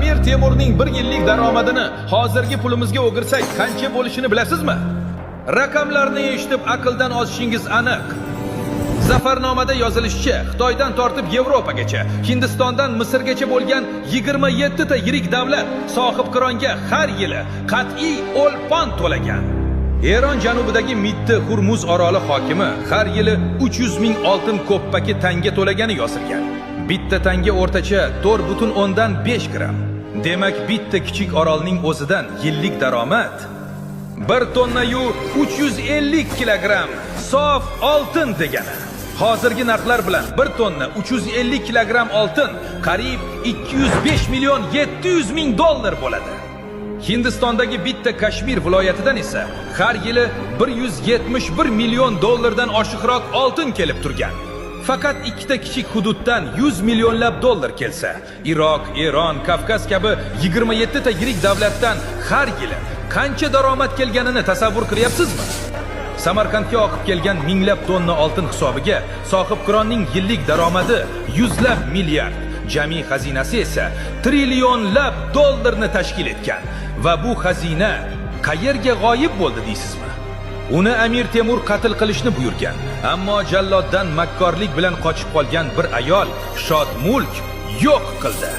Amir Temurning 1 yillik daromadini hozirgi pulimizga o'girsak qancha bo'lishini bilasizmi? Raqamlarni eshitib aqldan ozishingiz aniq. Zafarnomada yozilishicha, Xitoydan tortib Yevropagacha, Hindistondan Misrgacha bo'lgan 27 ta yirik davlat sohibqironga har yili qat'iy o'lpon to'lagan. Eron janubidagi Mitti Hurmuz oroli hokimi har yili 300 ming oltin ko'ppaki tanga to'lagani yozilgan. Bitta tanga o'rtacha 4,5 gram. Demak, bitta kichik orolning o'zidan yillik daromad 1 tonna yu 350 kilogram sof oltin degani. Hozirgi narxlar bilan 1 tonna 350 kilogram oltin qariyb 205 million 700 ming dollar bo'ladi. Hindistondagi bitta Kashmir viloyatidan esa har yili 171 million dollardan oshiqroq oltin kelib turgan. Faqat ikkita kichik hududdan 100 millionlab dollar kelsa, Iroq, Eron, Kavkaz kabi 27 ta yirik davlatdan har yili qancha daromad kelganini tasavvur qilyapsizmi? Samarqandga oqib kelgan minglab tonna oltin hisobiga sohibqironning yillik daromadi yuzlab milliard, jami xazinasi esa trillionlab dollarni tashkil etgan. Va bu xazina qayerga g'oyib bo'ldi deysizmi? Uni Amir Temur qatl qilishni buyurgan, ammo jalloddan makkorlik bilan qochib qolgan bir ayol Shod Mulk yo'q qildi.